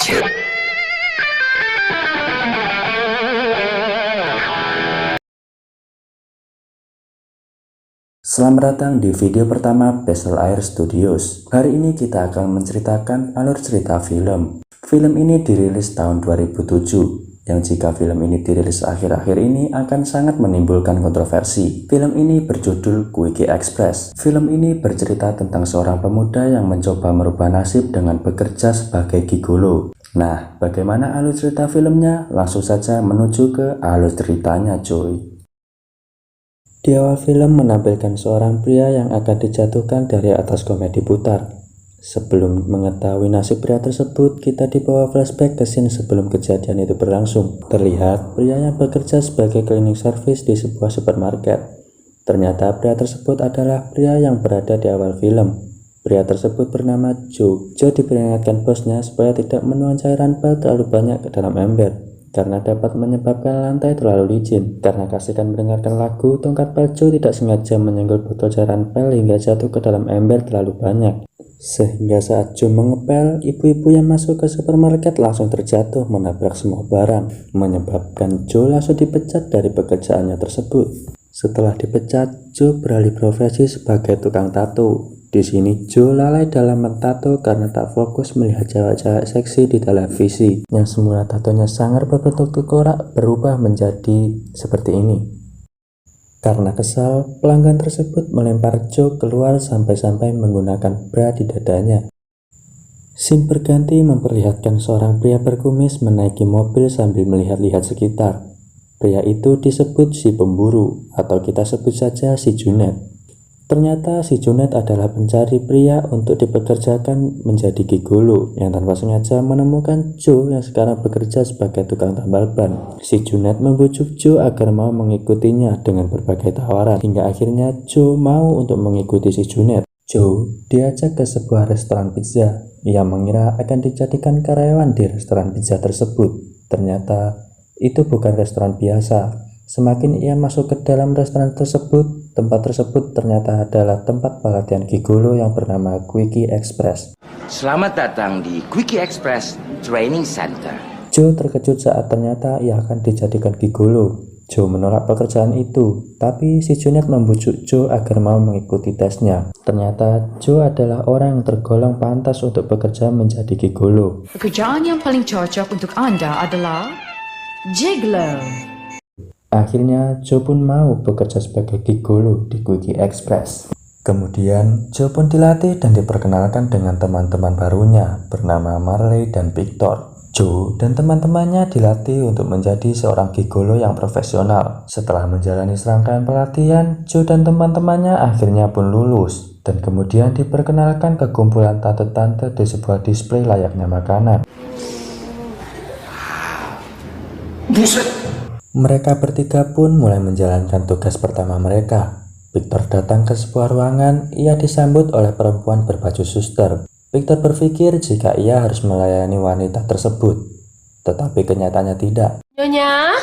Selamat datang di video pertama Basel Air Studios. Hari ini kita akan menceritakan alur cerita film. Film ini dirilis tahun 2007, yang jika film ini dirilis akhir-akhir ini akan sangat menimbulkan kontroversi. Film ini berjudul Quickie Express. Film ini bercerita tentang seorang pemuda yang mencoba merubah nasib dengan bekerja sebagai gigolo. Nah, bagaimana alur cerita filmnya? Langsung saja menuju ke alur ceritanya, coy. Di awal film menampilkan seorang pria yang akan dijatuhkan dari atas komedi putar. Sebelum mengetahui nasib pria tersebut, kita dibawa flashback ke scene sebelum kejadian itu berlangsung. Terlihat pria yang bekerja sebagai cleaning service di sebuah supermarket. Ternyata pria tersebut adalah pria yang berada di awal film. Pria tersebut bernama Joe. Joe diperingatkan bosnya supaya tidak menuang cairan pel terlalu banyak ke dalam ember, karena dapat menyebabkan lantai terlalu licin. Karena kasihkan mendengarkan lagu, tongkat pel Joe tidak sengaja menyenggol botol cairan pel hingga jatuh ke dalam ember terlalu banyak. Sehingga saat Joe mengepel, ibu-ibu yang masuk ke supermarket langsung terjatuh menabrak semua barang, menyebabkan Joe langsung dipecat dari pekerjaannya tersebut. Setelah dipecat, Joe beralih profesi sebagai tukang tato. Di sini Joe lalai dalam mentato karena tak fokus melihat cewek-cewek seksi di televisi. Yang semula tatonya sangar berbentuk tengkorak berubah menjadi seperti ini. Karena kesal, pelanggan tersebut melempar Joe keluar sampai-sampai menggunakan bra di dadanya. Scene berganti memperlihatkan seorang pria berkumis menaiki mobil sambil melihat-lihat sekitar. Pria itu disebut si pemburu, atau kita sebut saja si Junet. Ternyata si Junet adalah pencari pria untuk dipekerjakan menjadi gigolo yang tanpa sengaja menemukan Joe yang sekarang bekerja sebagai tukang tambal ban. Si Junet membujuk Joe agar mau mengikutinya dengan berbagai tawaran, hingga akhirnya Joe mau untuk mengikuti si Junet. Joe diajak ke sebuah restoran pizza. Ia mengira akan dijadikan karyawan di restoran pizza tersebut. Ternyata itu bukan restoran biasa. Semakin ia masuk ke dalam restoran tersebut, tempat tersebut ternyata adalah tempat pelatihan gigolo yang bernama Quickie Express. Selamat datang di Quickie Express Training Center. Joe terkejut saat ternyata ia akan dijadikan gigolo. Joe menolak pekerjaan itu, tapi si Junet membujuk Joe agar mau mengikuti tesnya. Ternyata Joe adalah orang yang tergolong pantas untuk bekerja menjadi gigolo. Pekerjaan yang paling cocok untuk Anda adalah gigolo. Akhirnya Joe pun mau bekerja sebagai gigolo di Quickie Express. Kemudian Joe pun dilatih dan diperkenalkan dengan teman-teman barunya bernama Marley dan Victor. Joe dan teman-temannya dilatih untuk menjadi seorang gigolo yang profesional. Setelah menjalani serangkaian pelatihan, Joe dan teman-temannya akhirnya pun lulus dan kemudian diperkenalkan ke kumpulan tante-tante di sebuah display layaknya makanan. Buset! Mereka bertiga pun mulai menjalankan tugas pertama mereka. Victor datang ke sebuah ruangan. Ia disambut oleh perempuan berbaju suster. Victor berpikir jika ia harus melayani wanita tersebut, tetapi kenyataannya tidak. Nyonya?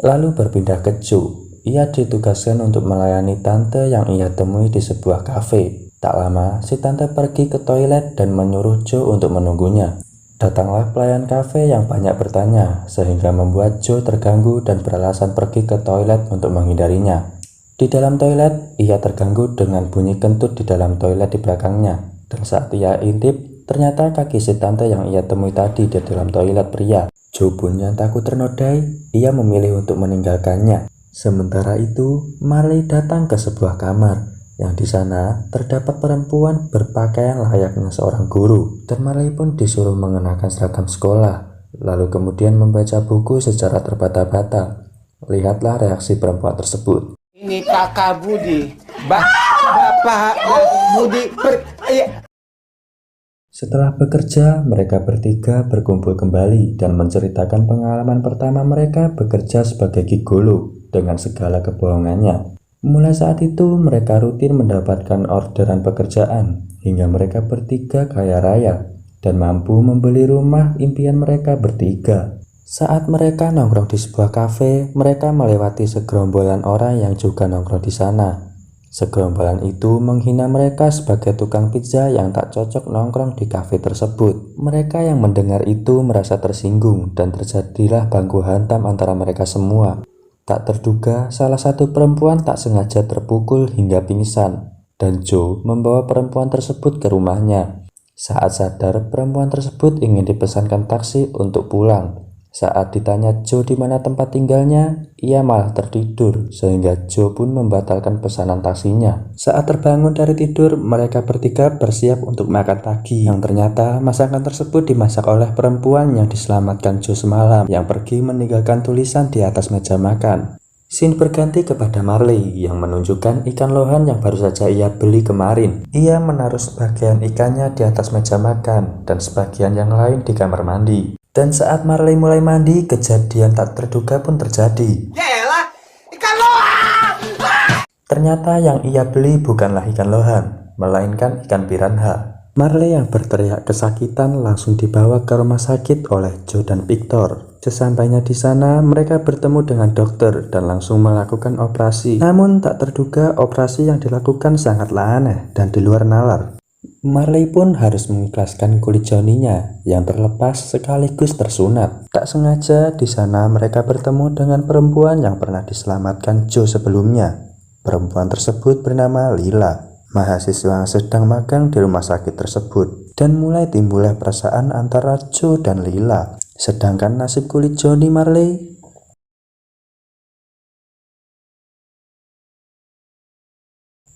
Lalu berpindah ke Joe. Ia ditugaskan untuk melayani tante yang ia temui di sebuah kafe. Tak lama, si tante pergi ke toilet dan menyuruh Joe untuk menunggunya. Datanglah pelayan kafe yang banyak bertanya, sehingga membuat Joe terganggu dan beralasan pergi ke toilet untuk menghindarinya. Di dalam toilet, ia terganggu dengan bunyi kentut di dalam toilet di belakangnya. Dan saat ia intip, ternyata kaki si tante yang ia temui tadi di dalam toilet pria. Joe pun yang takut ternodai, ia memilih untuk meninggalkannya. Sementara itu, Marley datang ke sebuah kamar. Yang di sana terdapat perempuan berpakaian layaknya seorang guru, dan Marley pun disuruh mengenakan seragam sekolah, lalu kemudian membaca buku secara terbata-bata. Lihatlah reaksi perempuan tersebut. Ini kakak Budi, bapak Budi. Setelah bekerja, mereka bertiga berkumpul kembali dan menceritakan pengalaman pertama mereka bekerja sebagai gigolo dengan segala kebohongannya. Mulai saat itu, mereka rutin mendapatkan orderan pekerjaan, hingga mereka bertiga kaya raya dan mampu membeli rumah impian mereka bertiga. Saat mereka nongkrong di sebuah kafe, mereka melewati segerombolan orang yang juga nongkrong di sana. Segerombolan itu menghina mereka sebagai tukang pizza yang tak cocok nongkrong di kafe tersebut. Mereka yang mendengar itu merasa tersinggung dan terjadilah baku hantam antara mereka semua. Tak terduga, salah satu perempuan tak sengaja terpukul hingga pingsan, dan Joe membawa perempuan tersebut ke rumahnya. Saat sadar, perempuan tersebut ingin dipesankan taksi untuk pulang. Saat ditanya Joe di mana tempat tinggalnya, ia malah tertidur sehingga Joe pun membatalkan pesanan taksinya. Saat terbangun dari tidur, mereka bertiga bersiap untuk makan pagi. Yang ternyata masakan tersebut dimasak oleh perempuan yang diselamatkan Joe semalam, yang pergi meninggalkan tulisan di atas meja makan. Scene berganti kepada Marley yang menunjukkan ikan lohan yang baru saja ia beli kemarin. Ia menaruh sebagian ikannya di atas meja makan dan sebagian yang lain di kamar mandi. Dan saat Marley mulai mandi, kejadian tak terduga pun terjadi. Yaelah, ikan lohan! Ternyata yang ia beli bukanlah ikan lohan, melainkan ikan piranha. Marley yang berteriak kesakitan langsung dibawa ke rumah sakit oleh Joe dan Victor. Sesampainya di sana, mereka bertemu dengan dokter dan langsung melakukan operasi. Namun tak terduga operasi yang dilakukan sangatlah aneh dan di luar nalar. Marley pun harus mengikhlaskan kulit Johnny-nya yang terlepas sekaligus tersunat. Tak sengaja di sana mereka bertemu dengan perempuan yang pernah diselamatkan Joe sebelumnya. Perempuan tersebut bernama Lila, mahasiswa yang sedang magang di rumah sakit tersebut. Dan mulai timbullah perasaan antara Joe dan Lila. Sedangkan nasib kulit Johnny Marley,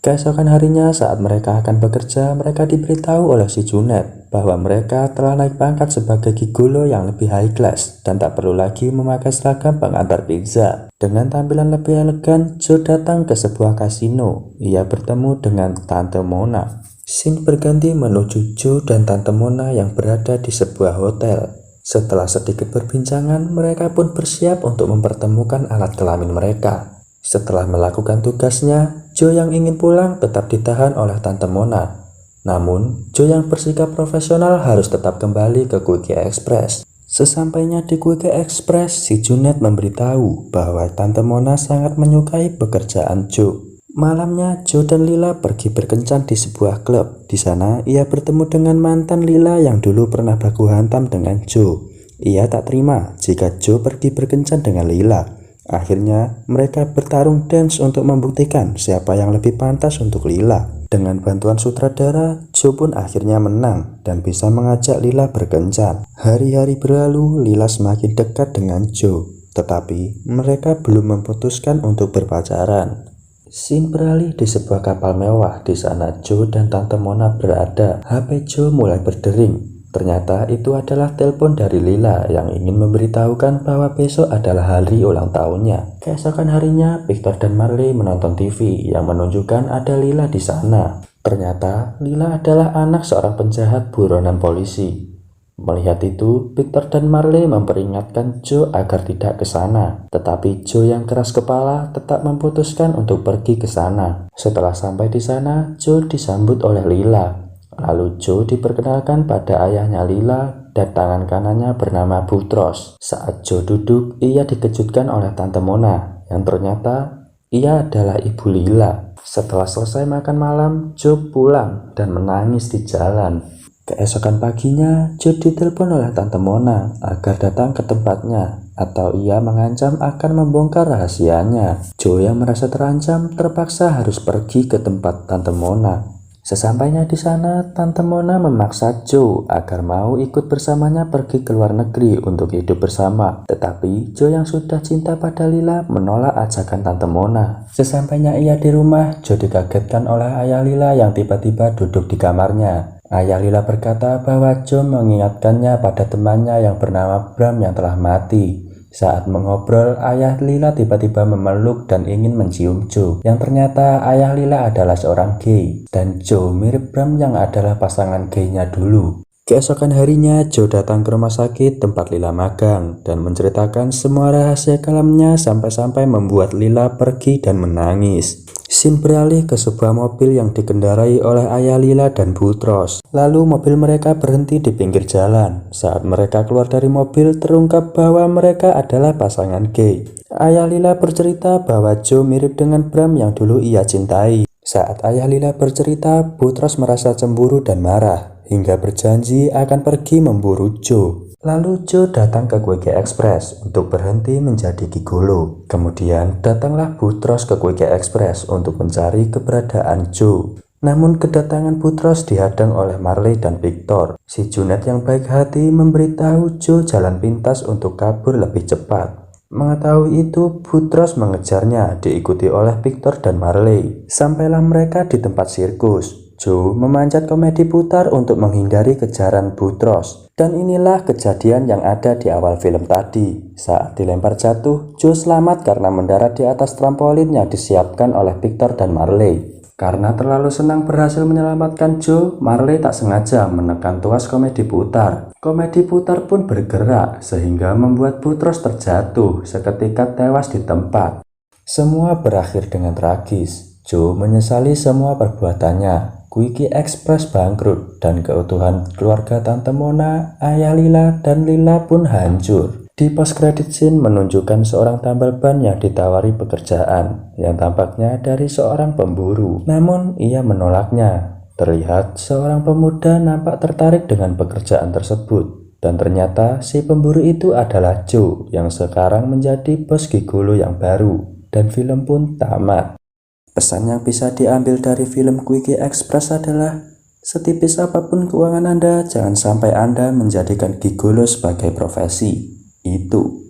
keesokan harinya saat mereka akan bekerja, mereka diberitahu oleh si Junet bahwa mereka telah naik pangkat sebagai gigolo yang lebih high class dan tak perlu lagi memakai seragam pengantar pizza. Dengan tampilan lebih elegan, Joe datang ke sebuah kasino. Ia bertemu dengan Tante Mona. Scene berganti menuju Joe dan Tante Mona yang berada di sebuah hotel. Setelah sedikit perbincangan, mereka pun bersiap untuk mempertemukan alat kelamin mereka. Setelah melakukan tugasnya, Joe yang ingin pulang tetap ditahan oleh Tante Mona. Namun, Joe yang bersikap profesional harus tetap kembali ke Quickie Express. Sesampainya di Quickie Express, si Junet memberitahu bahwa Tante Mona sangat menyukai pekerjaan Joe. Malamnya, Joe dan Lila pergi berkencan di sebuah klub. Di sana, ia bertemu dengan mantan Lila yang dulu pernah baku hantam dengan Joe. Ia tak terima jika Joe pergi berkencan dengan Lila. Akhirnya, mereka bertarung dance untuk membuktikan siapa yang lebih pantas untuk Lila. Dengan bantuan sutradara, Joe pun akhirnya menang dan bisa mengajak Lila berkencan. Hari-hari berlalu, Lila semakin dekat dengan Joe, tetapi mereka belum memutuskan untuk berpacaran. Scene beralih di sebuah kapal mewah. Di sana Joe dan Tante Mona berada. HP Joe mulai berdering. Ternyata itu adalah telepon dari Lila yang ingin memberitahukan bahwa besok adalah hari ulang tahunnya. Keesokan harinya, Victor dan Marley menonton TV yang menunjukkan ada Lila di sana. Ternyata Lila adalah anak seorang penjahat buronan polisi. Melihat itu, Victor dan Marley memperingatkan Joe agar tidak ke sana. Tetapi Joe yang keras kepala tetap memutuskan untuk pergi ke sana. Setelah sampai di sana, Joe disambut oleh Lila. Lalu Joe diperkenalkan pada ayahnya Lila dan tangan kanannya bernama Butros. Saat Joe duduk, ia dikejutkan oleh Tante Mona yang ternyata ia adalah ibu Lila. Setelah selesai makan malam, Joe pulang dan menangis di jalan. Keesokan paginya, Joe ditelepon oleh Tante Mona agar datang ke tempatnya atau ia mengancam akan membongkar rahasianya. Joe yang merasa terancam terpaksa harus pergi ke tempat Tante Mona. Sesampainya di sana, Tante Mona memaksa Joe agar mau ikut bersamanya pergi ke luar negeri untuk hidup bersama. Tetapi Joe yang sudah cinta pada Lila menolak ajakan Tante Mona. Sesampainya ia di rumah, Joe dikagetkan oleh ayah Lila yang tiba-tiba duduk di kamarnya. Ayah Lila berkata bahwa Joe mengingatkannya pada temannya yang bernama Bram yang telah mati. Saat mengobrol, ayah Lila tiba-tiba memeluk dan ingin mencium Joe. Yang ternyata ayah Lila adalah seorang gay. Dan Joe mirip Bram yang adalah pasangan gaynya dulu. Keesokan harinya, Joe datang ke rumah sakit tempat Lila magang dan menceritakan semua rahasia kelamnya sampai-sampai membuat Lila pergi dan menangis. Scene beralih ke sebuah mobil yang dikendarai oleh ayah Lila dan Butros. Lalu mobil mereka berhenti di pinggir jalan. Saat mereka keluar dari mobil, terungkap bahwa mereka adalah pasangan gay. Ayah Lila bercerita bahwa Joe mirip dengan Bram yang dulu ia cintai. Saat ayah Lila bercerita, Boutros merasa cemburu dan marah, hingga berjanji akan pergi memburu Joe. Lalu Joe datang ke Quickie Express untuk berhenti menjadi gigolo. Kemudian datanglah Boutros ke Quickie Express untuk mencari keberadaan Joe. Namun kedatangan Boutros dihadang oleh Marley dan Victor. Si Junet yang baik hati memberitahu Joe jalan pintas untuk kabur lebih cepat. Mengetahui itu, Boutros mengejarnya, diikuti oleh Victor dan Marley. Sampailah mereka di tempat sirkus. Joe memanjat komedi putar untuk menghindari kejaran Boutros. Dan inilah kejadian yang ada di awal film tadi. Saat dilempar jatuh, Joe selamat karena mendarat di atas trampolin yang disiapkan oleh Victor dan Marley. Karena terlalu senang berhasil menyelamatkan Joe, Marley tak sengaja menekan tuas komedi putar. Komedi putar pun bergerak sehingga membuat Boutros terjatuh, seketika tewas di tempat. Semua berakhir dengan tragis. Joe menyesali semua perbuatannya. Quickie Express bangkrut dan keutuhan keluarga Tante Mona, Ayah Lila, dan Lila pun hancur. Di post credit scene menunjukkan seorang tambal ban yang ditawari pekerjaan yang tampaknya dari seorang pemburu. Namun ia menolaknya. Terlihat seorang pemuda nampak tertarik dengan pekerjaan tersebut. Dan ternyata si pemburu itu adalah Joe yang sekarang menjadi bos gigolo yang baru. Dan film pun tamat. Pesan yang bisa diambil dari film Quickie Express adalah setipis apapun keuangan Anda, jangan sampai Anda menjadikan gigolo sebagai profesi. Itu